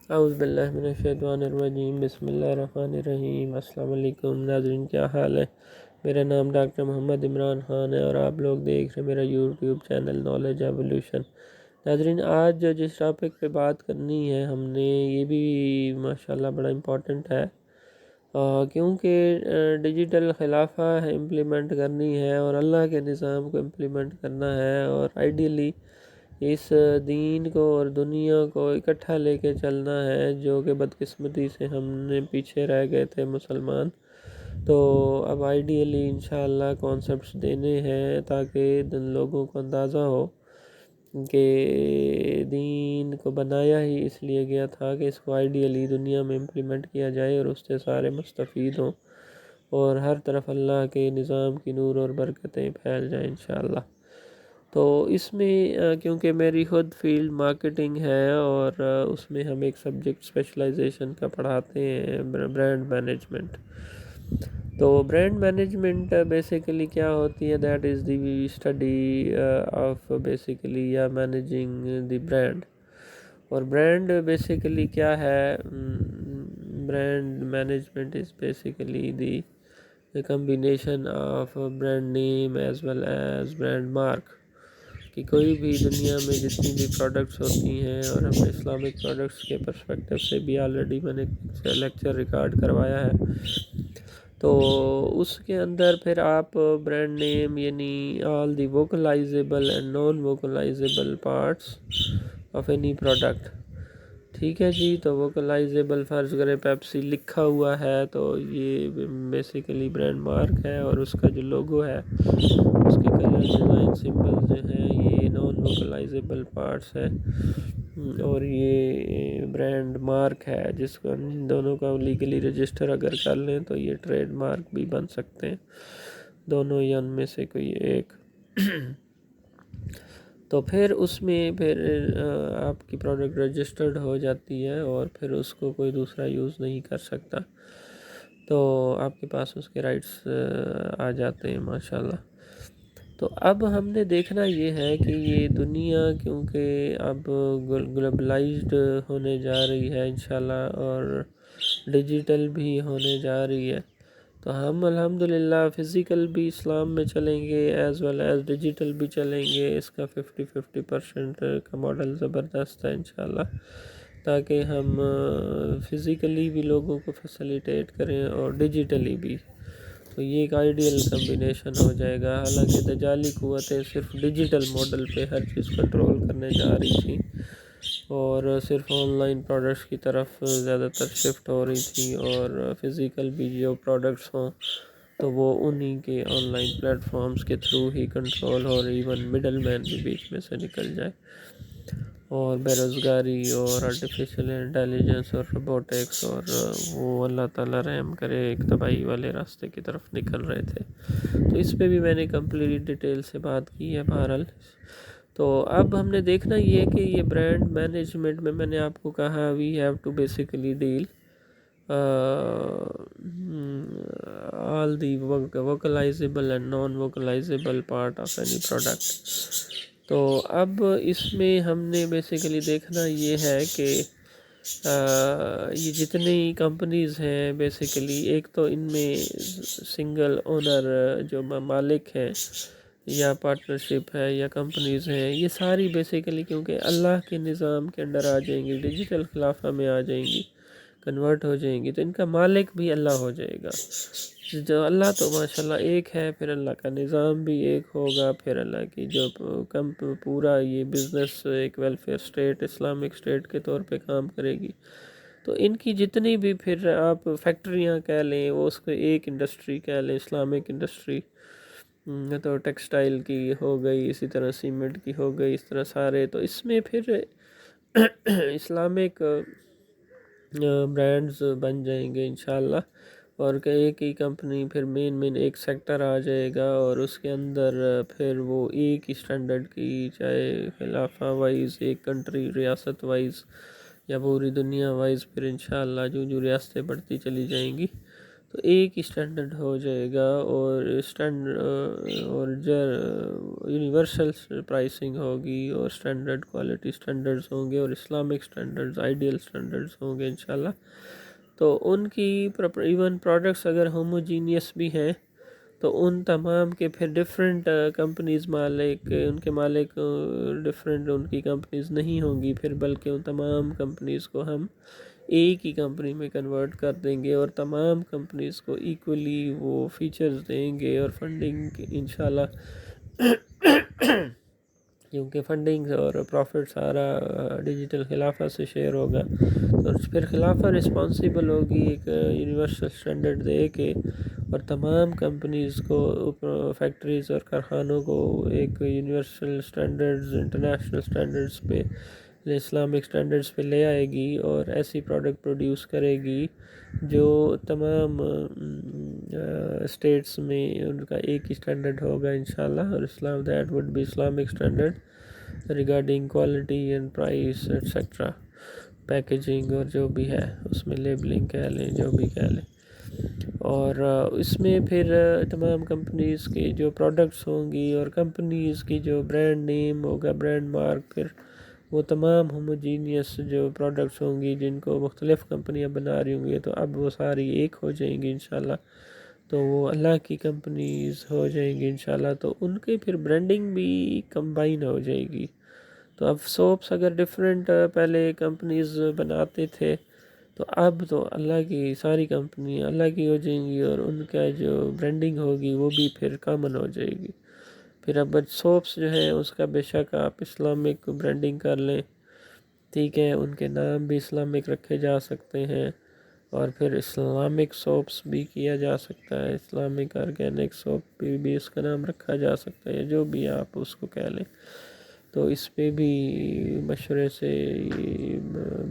اعوذ باللہ من الشیطان الرجیم، بسم اللہ الرحمن الرحیم۔ السلام علیکم ناظرین، کیا حال ہے؟ میرا نام ڈاکٹر محمد عمران خان ہے اور آپ لوگ دیکھ رہے ہیں میرا یوٹیوب چینل نالج ایولیوشن۔ ناظرین، آج جس ٹاپک پہ بات کرنی ہے ہم نے، یہ بھی ماشاءاللہ بڑا امپورٹنٹ ہے، کیونکہ ڈیجیٹل خلافہ ہے امپلیمنٹ کرنی ہے اور اللہ کے نظام کو امپلیمنٹ کرنا ہے، اور آئیڈیلی اس دین کو اور دنیا کو اکٹھا لے کے چلنا ہے، جو کہ بدقسمتی سے ہم نے پیچھے رہ گئے تھے مسلمان۔ تو اب آئیڈیلی انشاءاللہ کانسیپٹس دینے ہیں تاکہ لوگوں کو اندازہ ہو کہ دین کو بنایا ہی اس لیے گیا تھا کہ اس کو آئیڈیلی دنیا میں امپلیمنٹ کیا جائے اور اس سے سارے مستفید ہوں اور ہر طرف اللہ کے نظام کی نور اور برکتیں پھیل جائیں انشاءاللہ۔ تو اس میں کیونکہ میری خود فیلڈ مارکیٹنگ ہے اور اس میں ہم ایک سبجیکٹ اسپیشلائزیشن کا پڑھاتے ہیں، برانڈ مینجمنٹ۔ تو برانڈ مینجمنٹ بیسیکلی کیا ہوتی ہے؟ That is the study of basically یا مینیجنگ دی برانڈ۔ اور برانڈ بیسیکلی کیا ہے؟ Brand management is basically the combination of brand name as well as brand mark، کہ کوئی بھی دنیا میں جتنی بھی پروڈکٹس ہوتی ہیں، اور ہم نے اسلامک پروڈکٹس کے پرسپیکٹیو سے بھی آلریڈی میں نے لیکچر ریکارڈ کروایا ہے، تو اس کے اندر پھر آپ برانڈ نیم یعنی all the vocalizable and non vocalizable parts of any product, ٹھیک ہے جی۔ تو ووکلائزیبل فرض کرے پیپسی لکھا ہوا ہے تو یہ بیسیکلی برانڈ مارک ہے، اور اس کا جو لوگو ہے، اس کے کلر ڈیزائن سمبل جو ہیں، یہ نان ووکلائزیبل پارٹس ہے، اور یہ برانڈ مارک ہے جس کو ان دونوں کا لیگلی رجسٹر اگر کر لیں تو یہ ٹریڈ مارک بھی بن سکتے ہیں، دونوں یا ان میں سے کوئی ایک۔ تو پھر اس میں پھر آپ کی پروڈکٹ رجسٹرڈ ہو جاتی ہے اور پھر اس کو کوئی دوسرا یوز نہیں کر سکتا، تو آپ کے پاس اس کے رائٹس آ جاتے ہیں ماشاءاللہ۔ تو اب ہم نے دیکھنا یہ ہے کہ یہ دنیا کیونکہ اب گلوبلائزڈ ہونے جا رہی ہے انشاءاللہ، اور ڈیجیٹل بھی ہونے جا رہی ہے، تو ہم الحمدللہ فزیکل بھی اسلام میں چلیں گے ایز ویل ایز ڈیجیٹل بھی چلیں گے۔ اس کا 50% کا ماڈل زبردست ہے انشاءاللہ، تاکہ ہم فزیکلی بھی لوگوں کو فیسیلیٹیٹ کریں اور ڈیجیٹلی بھی، تو یہ ایک آئیڈیل کمبینیشن ہو جائے گا۔ حالانکہ دجالی قوتیں صرف ڈیجیٹل ماڈل پہ ہر چیز کنٹرول کرنے جا رہی تھیں اور صرف آن لائن پروڈکٹس کی طرف زیادہ تر شفٹ ہو رہی تھی، اور فزیکل بھی جو پروڈکٹس ہوں تو وہ انہی کے آن لائن پلیٹ فارمز کے تھرو ہی کنٹرول ہو رہی، ایون مڈل مین بھی بیچ میں سے نکل جائے، اور بے روزگاری اور آرٹیفیشل انٹیلیجنس اور روبوٹکس اور وہ اللہ تعالیٰ رحم کرے ایک تباہی والے راستے کی طرف نکل رہے تھے، تو اس پہ بھی میں نے کمپلیٹ ڈیٹیل سے بات کی ہے بہرحال۔ تو اب ہم نے دیکھنا یہ کہ یہ برانڈ مینجمنٹ میں نے آپ کو کہا we have to basically deal all the vocalizable and non vocalizable part of any product. تو اب اس میں ہم نے بیسیکلی دیکھنا یہ ہے کہ یہ جتنی کمپنیز ہیں بیسیکلی، ایک تو ان میں سنگل اونر جو مالک ہیں یا پارٹنرشپ ہے یا کمپنیز ہیں، یہ ساری بیسیکلی کیونکہ اللہ کے نظام کے اندر آ جائیں گی، ڈیجیٹل خلافہ میں آ جائیں گی، کنورٹ ہو جائیں گی، تو ان کا مالک بھی اللہ ہو جائے گا۔ جو اللہ تو ماشاءاللہ ایک ہے، پھر اللہ کا نظام بھی ایک ہوگا، پھر اللہ کی جو پورا یہ بزنس ایک ویلفیئر سٹیٹ، اسلامک سٹیٹ کے طور پہ کام کرے گی، تو ان کی جتنی بھی پھر آپ فیکٹریاں کہہ لیں، وہ اس کو ایک انڈسٹری کہہ لیں، اسلامک انڈسٹری، تو ٹیکسٹائل کی ہو گئی، اسی طرح سیمنٹ کی ہو گئی، اس طرح سارے، تو اس میں پھر اسلامک برانڈز بن جائیں گے انشاءاللہ، اور کہ ایک ہی کمپنی پھر مین ایک سیکٹر آ جائے گا، اور اس کے اندر پھر وہ ایک ہی سٹینڈرڈ کی، چاہے خلافہ وائز ایک کنٹری ریاست وائز یا پوری دنیا وائز، پھر انشاءاللہ جو ریاستیں بڑھتی چلی جائیں گی تو ایک ہی اسٹینڈرڈ ہو جائے گا، اور یونیورسل پرائسنگ ہوگی، اور اسٹینڈرڈ کوالٹی اسٹینڈرڈز ہوں گے، اور اسلامک اسٹینڈرڈز آئیڈیل اسٹینڈرڈز ہوں گے انشاءاللہ۔ تو ان کی ایون پروڈکٹس اگر ہوموجینیس بھی ہیں تو ان تمام کے پھر ڈفرینٹ کمپنیز ان کے مالک ڈفرینٹ ان کی کمپنیز نہیں ہوں گی پھر، بلکہ ان تمام کمپنیز کو ہم ایک ہی کمپنی میں کنورٹ کر دیں گے، اور تمام کمپنیز کو ایکولی وہ فیچرز دیں گے، اور فنڈنگ انشاءاللہ کیونکہ فنڈنگ اور پروفٹ سارا ڈیجیٹل خلافہ سے شیئر ہوگا، تو پھر خلافہ رسپانسیبل ہوگی ایک یونیورسل اسٹینڈرڈ دے کے، اور تمام کمپنیز کو، فیکٹریز اور کارخانوں کو ایک یونیورسل اسٹینڈرڈز، انٹرنیشنل اسٹینڈرڈز پہ، اسلامک اسٹینڈرڈز پہ لے آئے گی، اور ایسی پروڈکٹ پروڈیوس کرے گی جو تمام اسٹیٹس میں ان کا ایک ہی اسٹینڈرڈ ہوگا انشاءاللہ، اور that would be Islamic standard regarding quality and price etcetera, packaging اور جو بھی ہے اس میں، لیبلنگ کہہ لیں، جو بھی کہہ لیں۔ اور اس میں پھر تمام کمپنیز کی جو پروڈکٹس ہوں گی، اور کمپنیز کی جو برانڈ نیم ہوگا، برانڈ مارک، پھر وہ تمام ہوموجینیس جو پروڈکٹس ہوں گی جن کو مختلف کمپنیاں بنا رہی ہوں گی، تو اب وہ ساری ایک ہو جائیں گی انشاءاللہ، تو وہ اللہ کی کمپنیز ہو جائیں گی انشاءاللہ، تو ان کی پھر برانڈنگ بھی کمبائن ہو جائے گی۔ تو اب سوپس اگر ڈفرینٹ پہلے کمپنیز بناتے تھے، تو اب تو اللہ کی ساری کمپنی اللہ کی ہو جائیں گی، اور ان کا جو برانڈنگ ہوگی وہ بھی پھر کامن ہو جائے گی۔ پھر اب سوپس جو ہیں اس کا بے شک آپ اسلامک برانڈنگ کر لیں، ٹھیک ہے، ان کے نام بھی اسلامک رکھے جا سکتے ہیں، اور پھر اسلامک سوپس بھی کیا جا سکتا ہے، اسلامک آرگینک سوپ بھی اس کا نام رکھا جا سکتا ہے، جو بھی آپ اس کو کہہ لیں، تو اس پہ بھی مشورے سے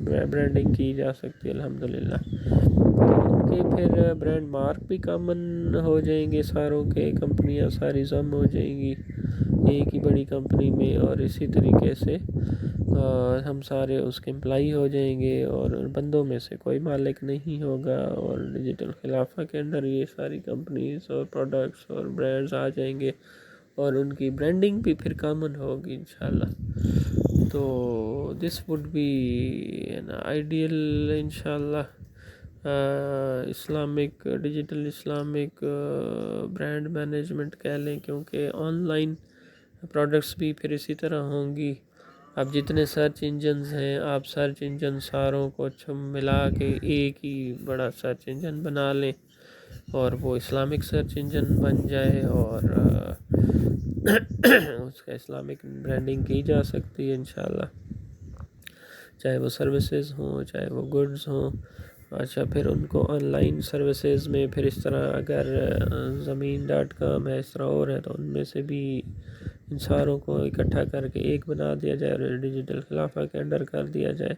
برانڈنگ کی جا سکتی ہے الحمدللہ۔ ان کے پھر برانڈ مارک بھی کامن ہو جائیں گے، ساروں کے کمپنیاں ساری ضم ہو جائیں گی ایک ہی بڑی کمپنی میں، اور اسی طریقے سے ہم سارے اس کے امپلائی ہو جائیں گے، اور بندوں میں سے کوئی مالک نہیں ہوگا، اور ڈیجیٹل خلافہ کے اندر یہ ساری کمپنیز اور پروڈکٹس اور برانڈز آ جائیں گے، اور ان کی برانڈنگ بھی پھر کامن ہوگی انشاءاللہ۔ تو this would be an ideal انشاءاللہ Islamic digital Islamic brand management کہہ لیں، کیونکہ آن لائن پروڈکٹس بھی پھر اسی طرح ہوں گی۔ اب جتنے سرچ انجنز ہیں، آپ سرچ انجن ساروں کو ملا کے ایک ہی بڑا سرچ انجن بنا لیں، اور وہ اسلامک سرچ انجن بن جائے، اور اس کا اسلامک برانڈنگ کی جا سکتی ہے انشاءاللہ، چاہے وہ سروسز ہوں، چاہے وہ گڈز ہوں۔ اچھا، پھر ان کو آن لائن سروسز میں پھر اس طرح اگر زمین.com ہے، اس طرح اور ہے، تو ان میں سے بھی ان ساروں کو اکٹھا کر کے ایک بنا دیا جائے، اور ڈیجیٹل خلافہ کے انڈر کر دیا جائے،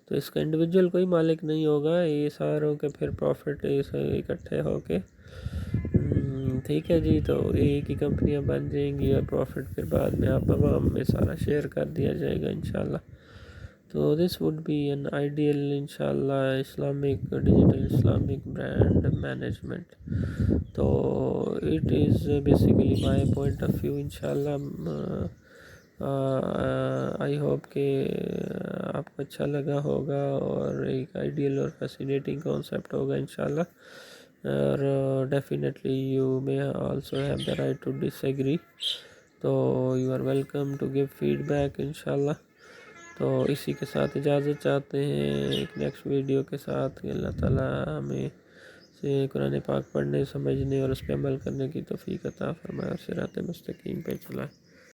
تو اس کا انڈیویجول کوئی مالک نہیں ہوگا، یہ ساروں کے پھر پروفٹ اکٹھے ہو کے، ٹھیک ہے جی، تو ایک ہی کمپنیاں بن جائیں گی، اور پروفٹ پھر بعد میں آپ عوام میں سارا شیئر کر دیا جائے گا انشاءاللہ۔ تو this would be an ideal انشاءاللہ Islamic digital Islamic brand management. تو it is basically my point of view انشاءاللہ۔ آئی ہوپ کہ آپ کو اچھا لگا ہوگا، اور ایک آئیڈیل اور فیسینیٹنگ کانسیپٹ ہوگا انشاءاللہ، اور definitely you may also have the right to disagree, تو you are welcome to give feedback انشاءاللہ۔ تو اسی کے ساتھ اجازت چاہتے ہیں ایک نیکسٹ ویڈیو کے ساتھ، کہ اللہ تعالیٰ ہمیں سے قرآن پاک پڑھنے، سمجھنے اور اس پہ عمل کرنے کی توفیق عطا فرمائے، اور صراط مستقیم پہ چلائے۔